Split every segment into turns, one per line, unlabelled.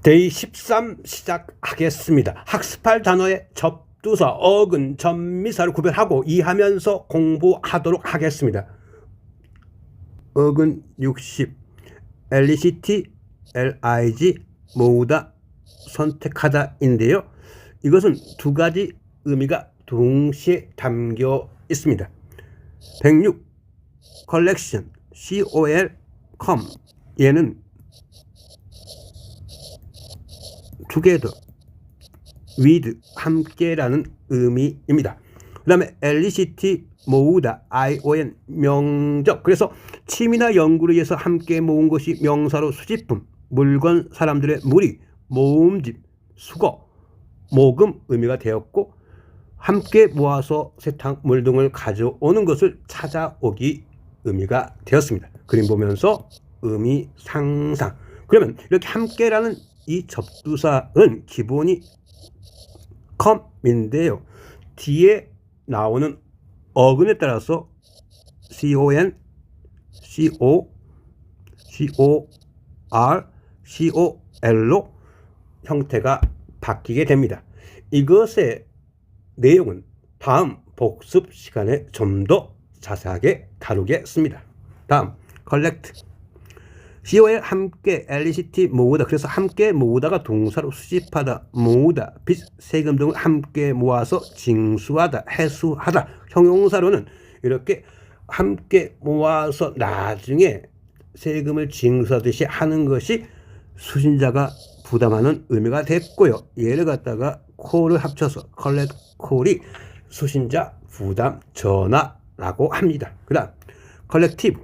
데이 13 시작하겠습니다. 학습할 단어의 접두사, 어근, 전미사를 구별하고 이해하면서 공부하도록 하겠습니다. 어근 60, elicit, lig, 모으다, 선택하다인데요. 이것은 두 가지 의미가 동시에 담겨 있습니다. 106, collection, col, com, 얘는 together, with, 함께라는 의미입니다. 그 다음에 elicit, 모으다, ion, 명적. 그래서 취미나 연구를 위해서 함께 모은 것이 명사로 수집품, 물건, 사람들의 무리, 모음집, 수거, 모금 의미가 되었고, 함께 모아서 세탁, 물 등을 가져오는 것을 찾아오기 의미가 되었습니다. 그림 보면서 의미 상상. 그러면 이렇게 함께라는 이 접두사는 기본이 come인데요. 뒤에 나오는 어근에 따라서 con, co, cor, col로 형태가 바뀌게 됩니다. 이것의 내용은 다음 복습 시간에 좀 더 자세하게 다루겠습니다. 다음 collect, col 함께, elicit 모으다. 그래서 함께 모으다가 동사로 수집하다, 모으다, 빚, 세금 등을 함께 모아서 징수하다, 해수하다. 형용사로는 이렇게 함께 모아서 나중에 세금을 징수하듯이 하는 것이 수신자가 부담하는 의미가 됐고요. 얘를 갖다가 콜을 합쳐서 collect 콜이 수신자 부담 전화라고 합니다. 그 다음 collective,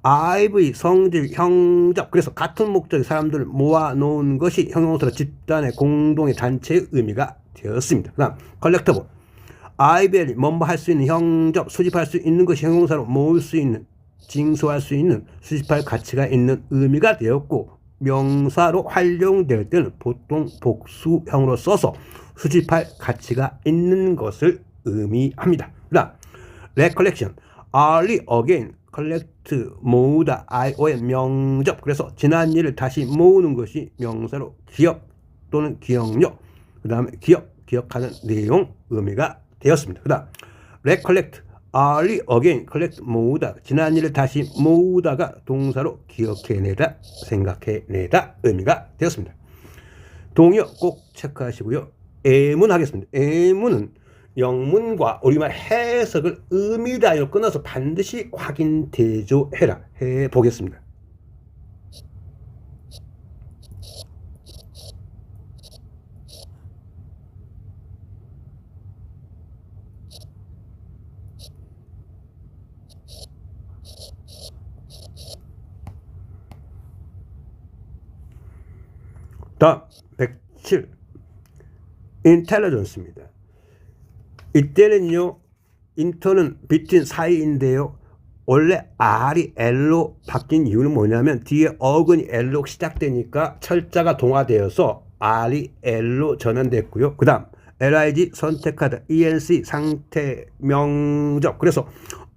IV 성질 형적. 그래서 같은 목적의 사람들을 모아놓은 것이 형용사로 집단의 공동의 단체의 의미가 되었습니다. 그 다음 collectible, IVL이 뭐뭐 할 수 있는 형적, 수집할 수 있는 것이 형용사로 모을 수 있는, 징수할 수 있는, 수집할 가치가 있는 의미가 되었고, 명사로 활용될 때는 보통 복수형으로 써서 수집할 가치가 있는 것을 의미합니다. 그 다음 recollection, early again, collect 모으다, ion 명적. 그래서 지난 일을 다시 모으는 것이 명사로 기억 또는 기억력, 그 다음에 기억하는 내용 의미가 되었습니다. 그 다음 recollect, early again, collect 모으다, 지난 일을 다시 모으다가 동사로 기억해내다, 생각해내다 의미가 되었습니다. 동의어 꼭 체크하시고요. 예문 하겠습니다. 예문은 영문과 우리말 해석을 의미 단위로 끊어서 반드시 확인 대조해라 해보겠습니다. 다음 107, intelligence입니다. 이때는요, 인터는 between 사이인데요. 원래 R이 L로 바뀐 이유는 뭐냐면 뒤에 어근이 L로 시작되니까 철자가 동화되어서 R이 L로 전환됐고요. 그 다음 LIG 선택하다, ENC 상태, 명적. 그래서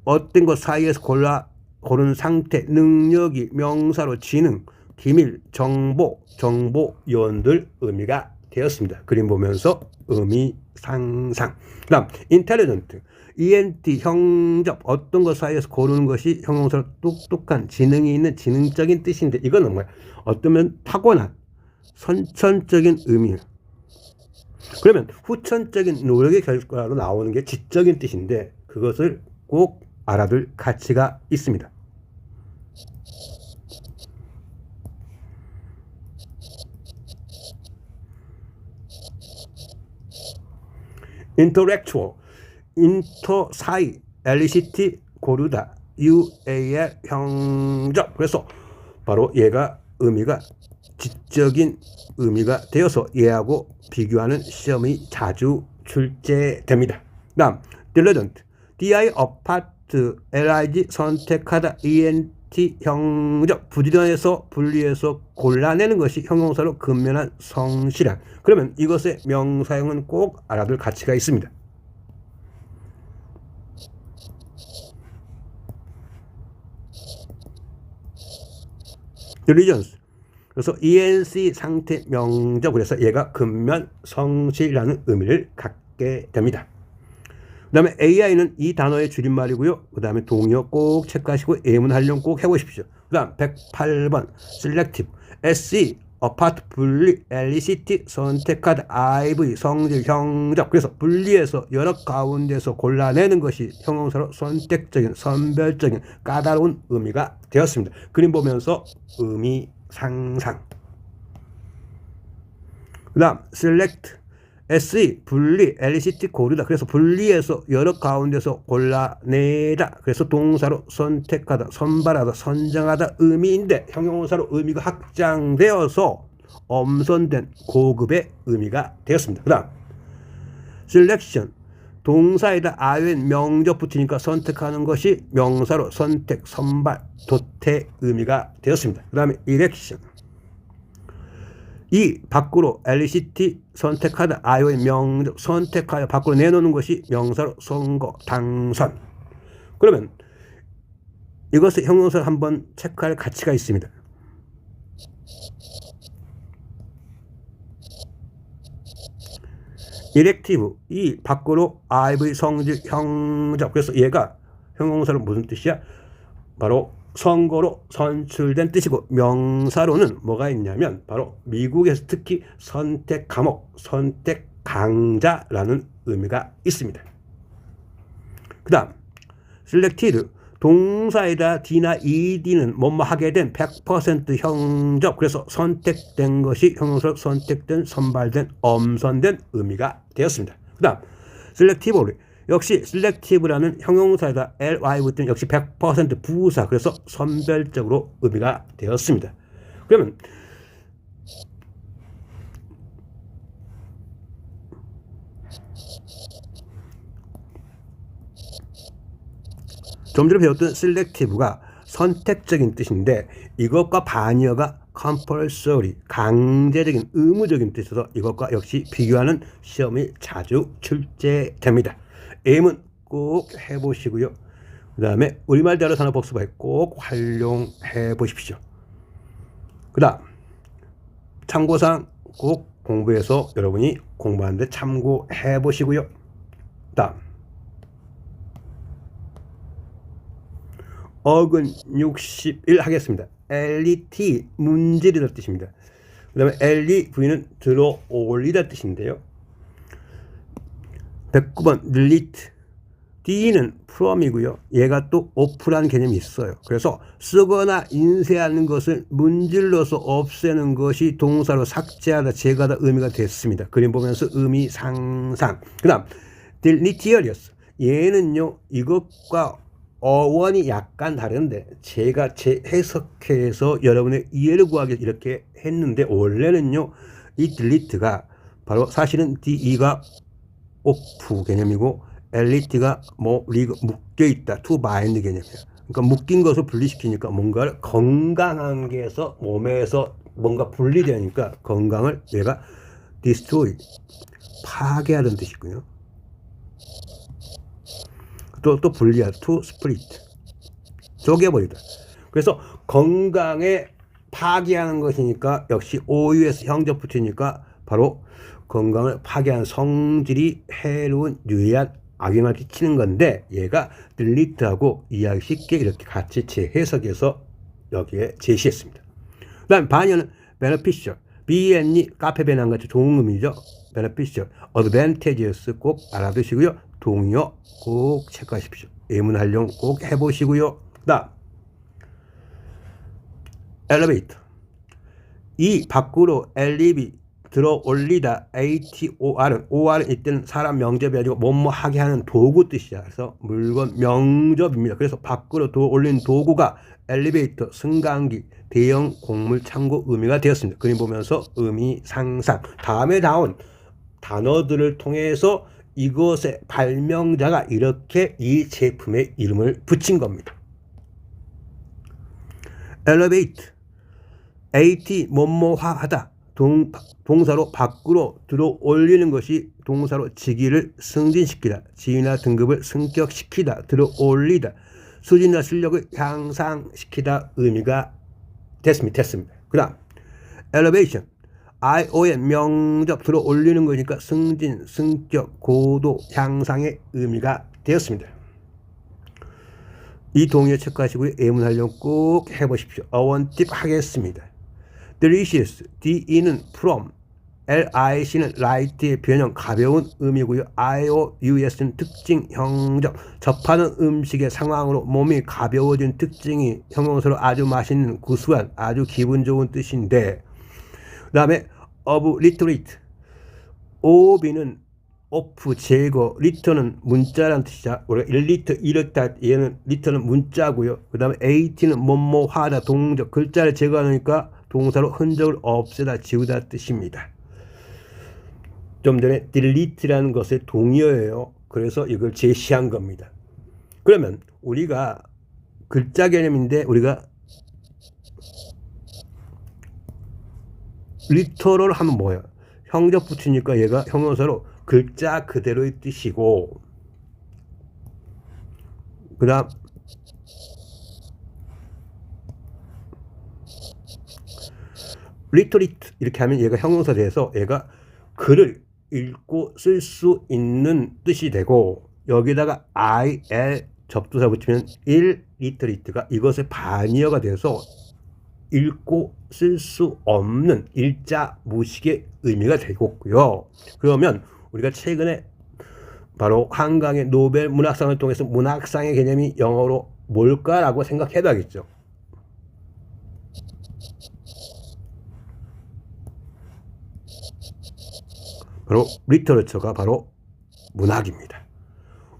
어떤 것 사이에서 고르는 상태, 능력이 명사로 지능, 기밀, 정보, 정보요원들 의미가 되었습니다. 그림 보면서 의미 상상. 그 다음 intelligent, ENT 형적, 어떤 것 사이에서 고르는 것이 형용사로 똑똑한, 지능이 있는, 지능적인 뜻인데 이거는 뭐야? 어쩌면 타고난, 선천적인 의미예요. 그러면 후천적인 노력의 결과로 나오는 게 지적인 뜻인데 그것을 꼭 알아둘 가치가 있습니다. intellectual, 인터 사이, elicit 고르다, UAL 형적. 그래서 바로 얘가 의미가 지적인 의미가 되어서 얘하고 비교하는 시험이 자주 출제됩니다. 다음 diligent, DI apart, LIG 선택하다, ENT 형적. 부지런해서 분리해서 골라내는 것이 형용사로 근면한 성실한. 그러면 이것의 명사형은 꼭 알아둘 가치가 있습니다. diligence, 그래서 ENC 상태 명적, 그래서 얘가 근면 성실이라는 의미를 갖게 됩니다. 그 다음에 AI는 이 단어의 줄임말이고요. 그 다음에 동의어 꼭 체크하시고 예문 활용 꼭 해보십시오. 그 다음 108번 selective, SE, apart, 분리, elicit, 선택하다, IV, 성질, 형적. 그래서 분리해서 여러 가운데서 골라내는 것이 형용사로 선택적인, 선별적인, 까다로운 의미가 되었습니다. 그림 보면서 의미 상상. 그 다음 select, SE, 분리, elicit, 고르다. 그래서 분리해서 여러 가운데서 골라내다. 그래서 동사로 선택하다, 선발하다, 선정하다 의미인데 형용사로 의미가 확장되어서 엄선된 고급의 의미가 되었습니다. 그 다음 selection, 동사에다 ION 명적 붙이니까 선택하는 것이 명사로 선택, 선발, 도태 의미가 되었습니다. 그 다음에 election, 이 밖으로 elicit, 선택하다, IO의 명적, 선택하여 밖으로 내놓는 것이 명사로 선거, 당선. 그러면 이것을 형용사를 한번 체크할 가치가 있습니다. elective, 이 밖으로 IV, 성질, 형적. 그래서 얘가 형용사로 무슨 뜻이야? 바로 선거로 선출된 뜻이고, 명사로는 뭐가 있냐면 바로 미국에서 특히 선택 과목, 선택 강자라는 의미가 있습니다. 그 다음 selected, 동사에다 D나 ED는 뭐뭐 하게 된 100% 형적. 그래서 선택된 것이 형용사로 선택된, 선발된, 엄선된 의미가 되었습니다. 그 다음 selectively, 역시 selective라는 형용사에다 ly 붙은 역시 100% 부사. 그래서 선별적으로 의미가 되었습니다. 그러면 좀 전에 배웠던 selective가 선택적인 뜻인데 이것과 반어가 compulsory, 강제적인, 의무적인 뜻이어서 이것과 역시 비교하는 시험이 자주 출제됩니다. 예문 꼭 해보시고요. 그 다음에 우리말 대화로 단어 복습에 꼭 활용해 보십시오. 그 다음 참고사항 꼭 공부해서 여러분이 공부하는데 참고해 보시고요. 그 다음 어근 61 하겠습니다. LET, 문지르다 뜻입니다. 그 다음에 LEV는 들어 올리다 뜻인데요. 109번 delete, D는 from이고요. 얘가 또 off라는 개념이 있어요. 그래서 쓰거나 인쇄하는 것을 문질러서 없애는 것이 동사로 삭제하다, 제거하다 의미가 됐습니다. 그림 보면서 의미 상상. 그 다음 deleterious, 얘는요 이것과 어원이 약간 다른데 제가 재해석해서 여러분의 이해를 구하기 이렇게 했는데, 원래는요 이 delete가 바로 사실은 DE가 오프 개념이고 엘리트가 뭐 리그 묶여 있다, 투 바인드 개념이에요. 그러니까 묶인 것을 분리시키니까 뭔가를 건강한 게에서 몸에서 뭔가 분리되니까 건강을 얘가 destroy, 파괴하는 뜻이고요. 또 분리하다, to split, 쪼개버리다. 그래서 건강에 파괴하는 것이니까 역시 OUS 형적 붙이니까 바로 건강을 파괴하는, 성질이 해로운 유해한 악영향을 끼치는 건데 얘가 delete하고 이해하기 쉽게 이렇게 같이 재해석해서 여기에 제시했습니다. 그 다음 반연은 beneficial, BN이 카페 배낭 같이 좋은 의미죠. beneficial, advantageous 꼭 알아두시고요. 동의어 꼭 체크하십시오. 예문 활용 꼭 해보시고요. 그 다음 elevator, 이 밖으로 엘리비, 들어 올리다, ATOR은, OR은 이때는 사람 명접이 아니고 뭐뭐 하게 하는 도구 뜻이야. 그래서 물건 명접입니다. 그래서 밖으로 들어 올린 도구가 엘리베이터, 승강기, 대형 곡물 창고 의미가 되었습니다. 그림 보면서 의미 상상. 다음에 나온 단어들을 통해서 이것의 발명자가 이렇게 이 제품의 이름을 붙인 겁니다. elevate, AT 뭐뭐하다, 동사로 밖으로 들어 올리는 것이 동사로 직위를 승진시키다, 지위나 등급을 승격시키다, 들어 올리다, 수준이나 실력을 향상시키다 의미가 됐습니다. 그 다음 elevation, ION 명접 들어 올리는 거니까 승진, 승격, 고도, 향상의 의미가 되었습니다. 이 동의어 체크하시고요. 예문 활용 꼭 해보십시오. 어원팁 하겠습니다. delicious, DE는 from, LIC는 light의 변형, 가벼운 의미고요. IOUS는 특징, 형적, 접하는 음식의 상황으로 몸이 가벼워진 특징이 형용사로 아주 맛있는, 구수한, 아주 기분 좋은 뜻인데, 그 다음에 obliterate, OB는 오프, 제거, 리터는 문자라는 뜻이죠. 우리가 1리터, 이렇다, 얘는 리터는 문자고요. 그 다음에 AT는 뭐뭐 하다, 동적, 글자를 제거하니까 동사로 흔적을 없애다, 지우다 뜻입니다. 좀 전에 delete라는 것의 동의어예요. 그래서 이걸 제시한 겁니다. 그러면 우리가 글자 개념인데 우리가 리터럴 하면 뭐예요? 형적 붙이니까 얘가 형용사로 글자 그대로의 뜻이고, 그 다음 리터리트 이렇게 하면 얘가 형용사 돼서 얘가 글을 읽고 쓸 수 있는 뜻이 되고, 여기다가 IL 접두사 붙이면 일리터리트가 이것의 반의어가 돼서 읽고 쓸 수 없는 일자 무식의 의미가 되겠고요. 그러면 우리가 최근에 바로 한강의 노벨 문학상을 통해서 문학상의 개념이 영어로 뭘까라고 생각해 봐야겠죠. 바로 리터러처가 바로 문학입니다.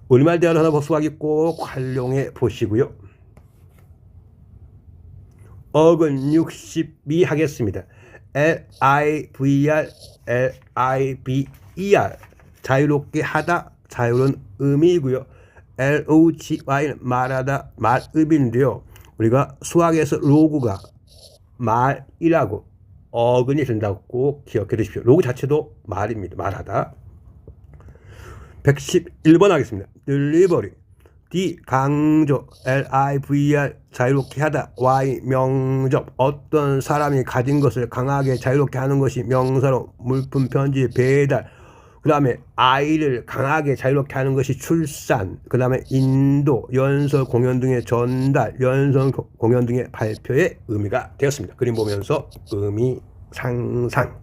우리말 대화를 하나 복습하기 꼭 활용해 보시고요. 어근 62 하겠습니다. LIVR, LIBER 자유롭게 하다, 자유로운 의미이고요. LOGY는 말하다, 말의미인데요. 우리가 수학에서 로그가 말이라고 어근이 된다고 꼭 기억해 두십시오. 로그 자체도 말입니다. 말하다. 111번 하겠습니다. delivery, D 강조, LIVR 자유롭게 하다, Y 명접, 어떤 사람이 가진 것을 강하게 자유롭게 하는 것이 명사로 물품, 편지, 배달, 그 다음에 I를 강하게 자유롭게 하는 것이 출산, 그 다음에 인도, 연설, 공연 등의 전달, 연설, 공연 등의 발표의 의미가 되었습니다. 그림 보면서 의미 상상.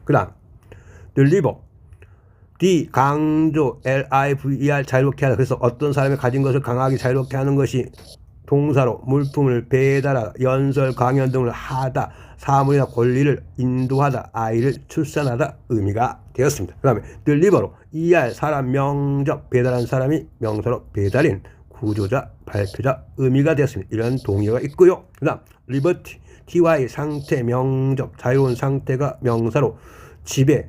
그 다음 deliver, D 강조, LIVER 자유롭게 하다. 그래서 어떤 사람이 가진 것을 강하게 자유롭게 하는 것이 동사로 물품을 배달하다, 연설, 강연 등을 하다, 사물이나 권리를 인도하다, 아이를 출산하다 의미가 되었습니다. 그 다음에 deliver로 ER 사람 명접, 배달한 사람이 명사로 배달인, 구조자, 발표자 의미가 되었습니다. 이런 동의어가 있고요. 그 다음 liberty, TY 상태, 명접, 자유로운 상태가 명사로 지배,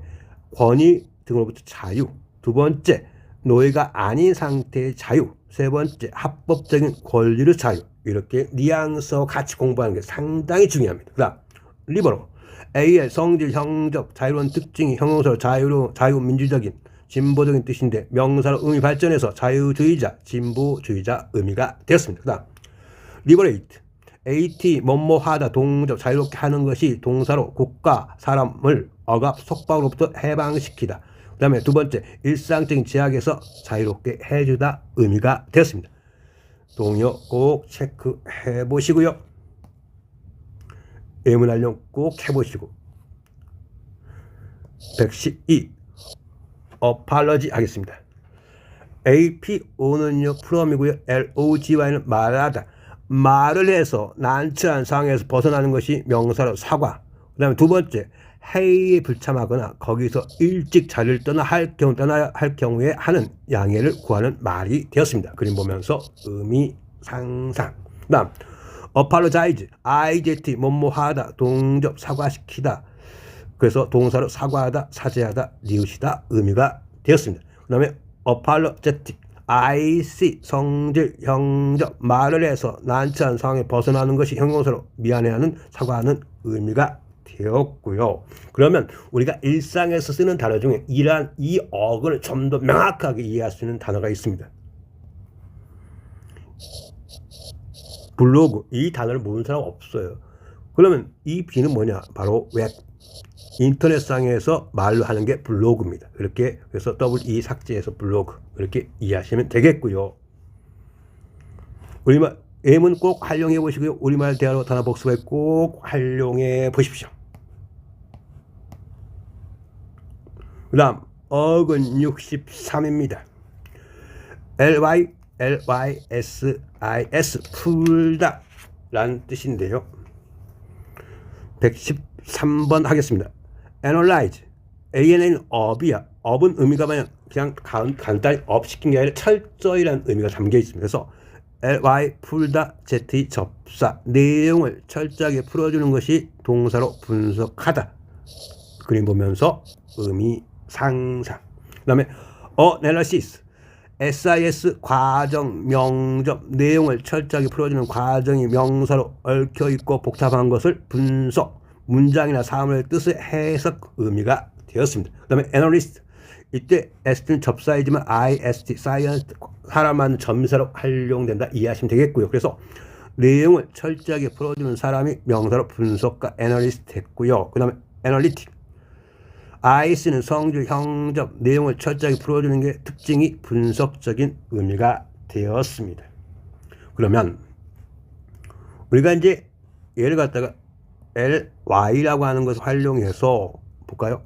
권위 등으로부터 자유. 두 번째, 노예가 아닌 상태의 자유. 세 번째, 합법적인 권리의 자유. 이렇게 뉘앙스와 같이 공부하는 게 상당히 중요합니다. 그 다음 리버로 A의 성질, 형적, 자유로운 특징이 형용사로 자유민주적인, 진보적인 뜻인데 명사로 의미 발전해서 자유주의자, 진보주의자 의미가 되었습니다. 그 다음 리버레이트, AT 뭐뭐하다, 동적, 자유롭게 하는 것이 동사로 국가, 사람을 억압, 속박으로부터 해방시키다. 그 다음에 두 번째, 일상적인 제약에서 자유롭게 해주다 의미가 되었습니다. 동의어 꼭 체크해 보시고요. 예문 활용 꼭 해보시고. 112 apology 하겠습니다. APO는요 from이고요. LOGY는 말하다, 말을 해서 난처한 상황에서 벗어나는 것이 명사로 사과. 그 다음에 두 번째, 회의에 불참하거나 거기서 일찍 자리를 떠나야 할 경우에 하는 양해를 구하는 말이 되었습니다. 그림 보면서 의미 상상. 그 다음 apologize, IJT 뭐뭐하다, 동접, 사과시키다. 그래서 동사로 사과하다, 사죄하다, 뉘우치다 의미가 되었습니다. 그 다음에 apologetic, IC 성질, 형적, 말을 해서 난처한 상황에 벗어나는 것이 형용사로 미안해하는, 사과하는 의미가 되었고요. 그러면 우리가 일상에서 쓰는 단어 중에 이러한 이 어근을 좀 더 명확하게 이해할 수 있는 단어가 있습니다. 블로그, 이 단어를 모르는 사람 없어요. 그러면 이 B는 뭐냐? 바로 웹. 인터넷상에서 말로 하는 게 블로그입니다. 이렇게 그래서 WE 삭제해서 블로그 이렇게 이해하시면 되겠고요. 우리말 예문 꼭 활용해 보시고요. 우리말 대화로 단어 복습에 꼭 활용해 보십시오. 그 다음 어근 63입니다. lys 풀다 라는 뜻인데요. 113번 하겠습니다. analyze ANA는 업이야. 업은 의미가 그냥 간단히 업시킨 게 아니라 철저히라는 의미가 담겨 있습니다. 그래서 ly 풀다 z 접사 내용을 철저하게 풀어주는 것이 동사로 분석하다. 그림 보면서 의미 상상. 그 다음에 analysis SIS 과정 명접 내용을 철저하게 풀어주는 과정이 명사로 얽혀있고 복잡한 것을 분석 문장이나 사물의 뜻의 해석 의미가 되었습니다. 그 다음에 analyst 이때 S는 접사이지만 IST science 사람 만든 점사로 활용된다 이해하시면 되겠고요. 그래서 내용을 철저하게 풀어주는 사람이 명사로 분석가 애널리스트 했고요. 그 다음에 애널리틱 IS는 성질, 형접, 내용을 철저하게 풀어주는 게 특징이 분석적인 의미가 되었습니다. 그러면 우리가 이제 얘를 갖다가 LY라고 하는 것을 활용해서 볼까요?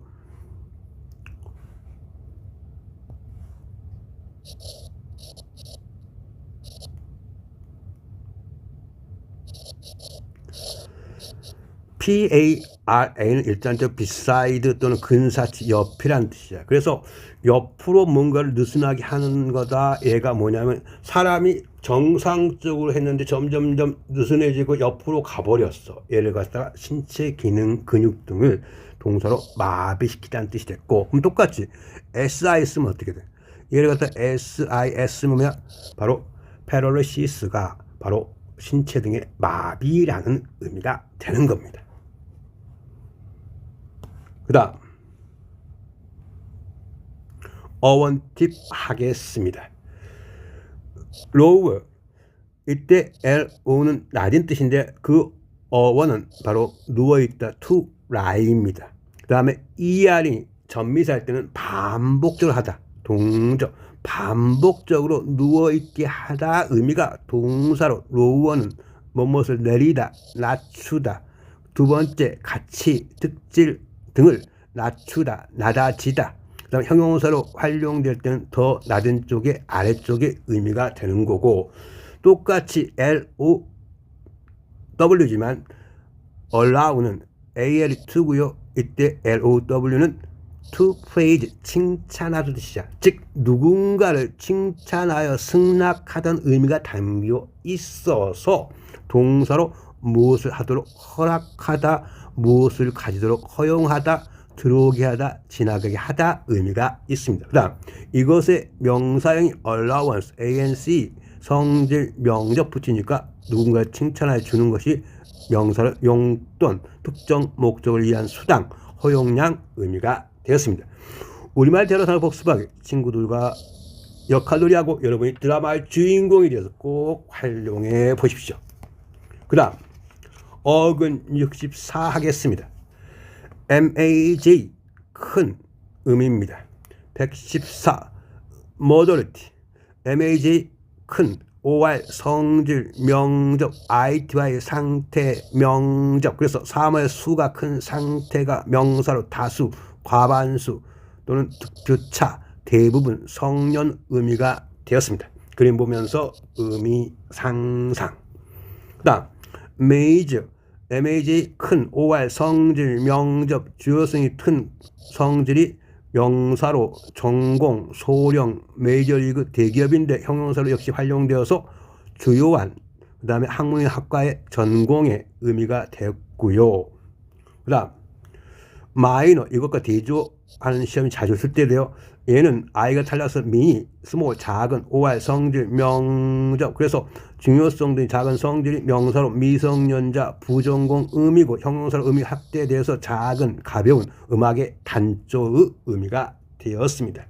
PARA는 일단 beside 또는 근사치, 옆이라는 뜻이야. 그래서 옆으로 뭔가를 느슨하게 하는 거다. 얘가 뭐냐면 사람이 정상적으로 했는데 점점점 느슨해지고 옆으로 가버렸어. 얘를 갖다가 신체 기능, 근육 등을 동사로 마비시키다는 뜻이 됐고, 그럼 똑같이 SIS면 어떻게 돼? 얘를 갖다가 SIS면 바로 패럴리시스가 바로 신체 등의 마비라는 의미가 되는 겁니다. 그 다음 어원 팁 하겠습니다. 로우 이때 LO는 낮은 뜻인데 그 어원은 바로 누워있다 to lie입니다. 그 다음에 ER이 전미사일 때는 반복적으로 하다 동적 반복적으로 누워있게 하다 의미가 동사로 로우어는 무엇을 내리다 낮추다 두 번째 같이 특질 등을 낮추다 낮아지다 그 다음에 형용사로 활용될 때는 더 낮은 쪽에 아래쪽에 의미가 되는 거고 똑같이 LOW지만 allow는 AL2고요. 이때 LOW는 to praise 칭찬하는 뜻이야. 즉 누군가를 칭찬하여 승낙하던 의미가 담겨 있어서 동사로 무엇을 하도록 허락하다 무엇을 가지도록 허용하다 들어오게 하다 지나가게 하다 의미가 있습니다. 그 다음 이것의 명사형이 allowance ANC 성질 명적 붙이니까 누군가를 칭찬하여 주는 것이 명사로 용돈 특정 목적을 위한 수당 허용량 의미가 되었습니다. 우리말 대화로 복습하기 친구들과 역할놀이하고 여러분이 드라마의 주인공이 되어서 꼭 활용해 보십시오. 그 다음 어근 64 하겠습니다. MAJ 큰 의미입니다. 114 moderate MAJ 큰 OR 성질 명적 ITY 상태 명적 그래서 사물의 수가 큰 상태가 명사로 다수 과반수 또는 득표차 대부분 성년 의미가 되었습니다. 그림 보면서 의미 상상. 그 다음 major MAJ 큰 OR 성질 명적 주어성이 큰 성질이 명사로 전공 소령 메이저리그 대기업인데 형용사로 역시 활용되어서 주요한 그 다음에 학문의 학과의 전공의 의미가 됐고요. 그 다음 마이너 이것과 대조하는 시험이 자주 쓸 때인데요. 얘는 아이가 탈락해서 미니, 스몰, 작은, OR, 성질, 명적 그래서 중요성 등 작은 성질이 명사로 미성년자, 부전공 의미고 형용사로 의미 확대돼서 작은, 가벼운 음악의 단조의 의미가 되었습니다.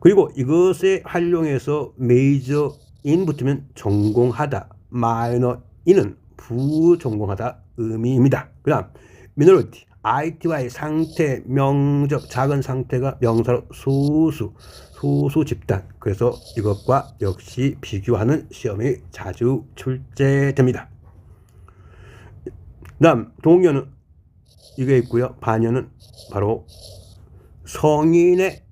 그리고 이것에 활용해서 메이저 인 붙으면 전공하다, 마이너 인은 부전공하다 의미입니다. 그 다음 minority ITY 상태 명적 작은 상태가 명사로 소수 집단. 그래서 이것과 역시 비교하는 시험이 자주 출제됩니다. 그 다음 동요는 이게 있고요. 반여는 바로 성인의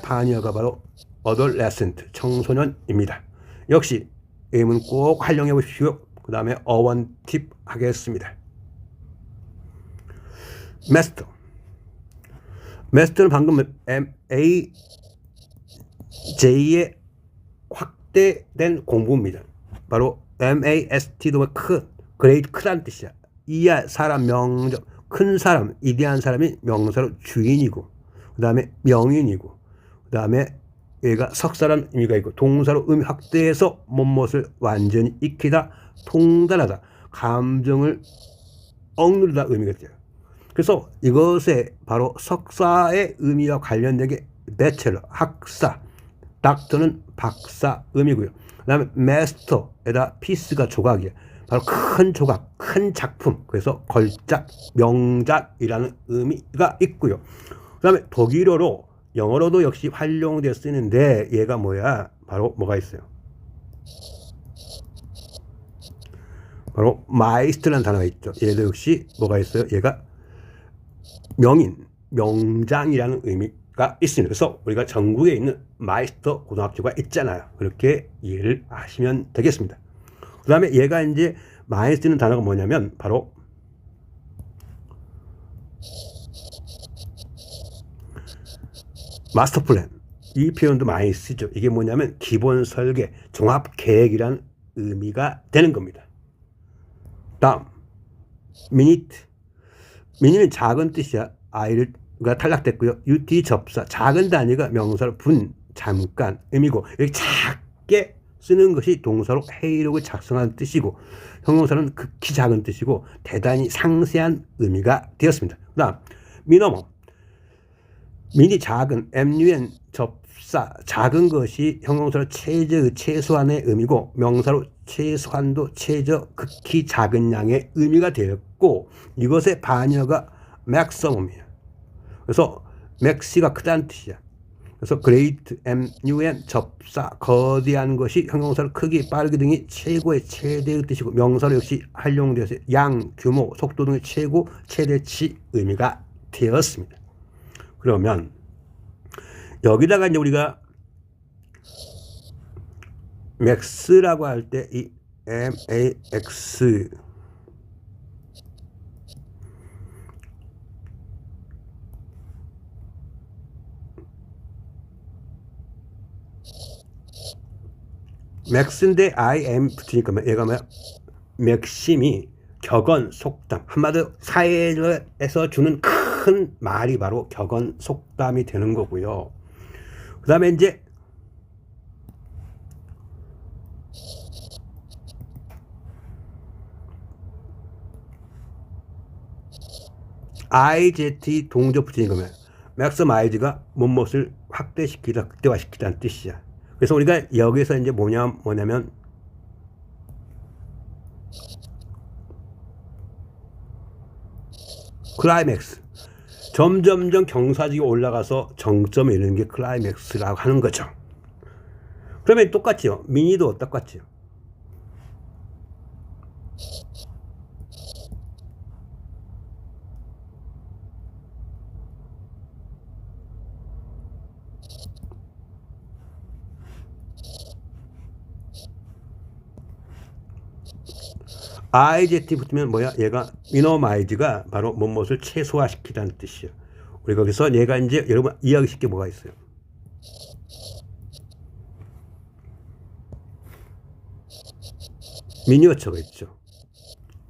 반여가 바로 adolescent 청소년입니다. 역시 예문 꼭 활용해 보십시오. 그 다음에 어원 팁 하겠습니다. master는 방금 MAJ의 확대된 공부입니다. 바로 MAST도 great 크다는 뜻이야. 이야 사람 명적 큰 사람 위대한 사람이 명사로 주인이고 그 다음에 명인이고 그 다음에 얘가 석사라는 의미가 있고 동사로 의미 확대해서 못못을 완전히 익히다 통달하다 감정을 억누르다 의미가 돼요. 그래서 이것에 바로 석사의 의미와 관련된 게 배첼러 학사 닥터는 박사 의미고요. 그 다음에 마스터에다 피스가 조각이에요. 바로 큰 조각, 큰 작품. 그래서 걸작, 명작이라는 의미가 있고요. 그 다음에 독일어로, 영어로도 역시 활용되어 쓰는데 얘가 뭐야? 바로 뭐가 있어요? 바로 마이스트라는 단어가 있죠. 얘도 역시 뭐가 있어요? 얘가 명인, 명장이라는 의미가 있습니다. 그래서 우리가 전국에 있는 마이스터 고등학교가 있잖아요. 그렇게 이해를 하시면 되겠습니다. 그 다음에 얘가 이제 많이 쓰는 단어가 뭐냐면 바로 마스터 플랜. 이 표현도 많이 쓰죠. 이게 뭐냐면 기본 설계, 종합 계획이라는 의미가 되는 겁니다. 다음 미니는 작은 뜻이야. 아이가 탈락됐고요. UT 접사 작은 단위가 명사로 분 잠깐 의미고 이렇게 작게 쓰는 것이 동사로 회의록을 작성하는 뜻이고 형용사는 극히 작은 뜻이고 대단히 상세한 의미가 되었습니다. 그 다음 미니멈 미니 작은 MUN 접사 작은 것이 형용사로 최소한의 의미고 명사로 최소한도 최저 극히 작은 양의 의미가 되었고 이것의 반여가 maximum이에요. 그래서 max가 크다는 뜻이야. 그래서 great, MUN, 접사, 거대한 것이 형용사로 크기, 빠르기 등이 최고의 최대의 뜻이고 명사로 역시 활용되어서 양, 규모, 속도 등의 최고, 최대치 의미가 되었습니다. 그러면 여기다가 이제 우리가 max라고 할 때 이 MAX 맥스인데 IM 붙으니까 얘가 뭐야? 맥심이 격언, 속담. 한마디로 사회에서 주는 큰 말이 바로 격언, 속담이 되는 거고요. 그 다음에 이제 IZ 동적 붙이는 거면 maximize가 무엇을 확대시키다, 극대화시키다는 뜻이야. 그래서 우리가 여기서 이제 뭐냐면 클라이맥스 점점점 경사지가 올라가서 정점에 이르는 게 클라이맥스라고 하는 거죠. 그러면 똑같죠. 미니도 똑같죠. IZ 붙으면 뭐야? 얘가 minimize가 바로 무엇을 최소화시키다는 뜻이에요. 우리 거기서 얘가 이제 여러분 이해하기 쉽게 뭐가 있어요? 미니어처가 있죠.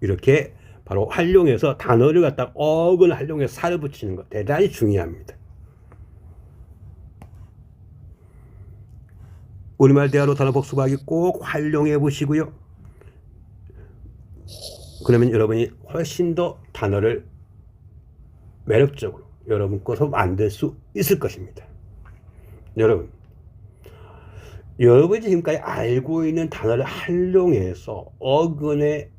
이렇게 바로 활용해서 단어를 갖다 어근 활용해서 살을 붙이는 것 대단히 중요합니다. 우리말 대화로 단어 복습하기 꼭 활용해 보시고요. 그러면 여러분이 훨씬 더 단어를 매력적으로 여러분 것으로 만들 수 있을 것입니다. 여러분이 지금까지 알고 있는 단어를 활용해서 어근의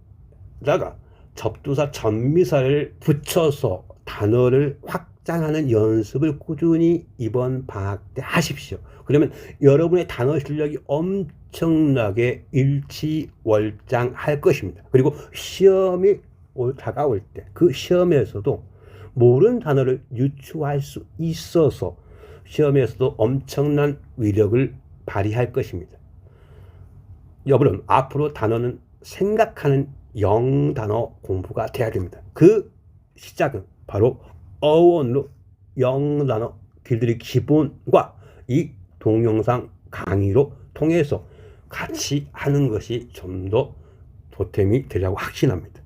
여기다가 접두사 전미사를 붙여서 단어를 확장하는 연습을 꾸준히 이번 방학 때 하십시오. 그러면 여러분의 단어 실력이 엄청나게 일치월장할 것입니다. 그리고 시험이 다가올 때 그 시험에서도 모르는 단어를 유추할 수 있어서 시험에서도 엄청난 위력을 발휘할 것입니다. 여러분, 앞으로 단어는 생각하는 영단어 공부가 돼야 됩니다. 그 시작은 바로 어원으로 영단어 길들이기 기본과 이 동영상 강의로 통해서 같이 하는 것이 좀 더 보탬이 되리라고 확신합니다.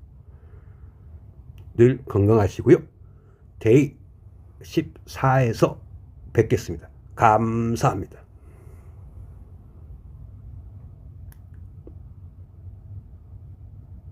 늘 건강하시고요. 데이 14에서 뵙겠습니다. 감사합니다.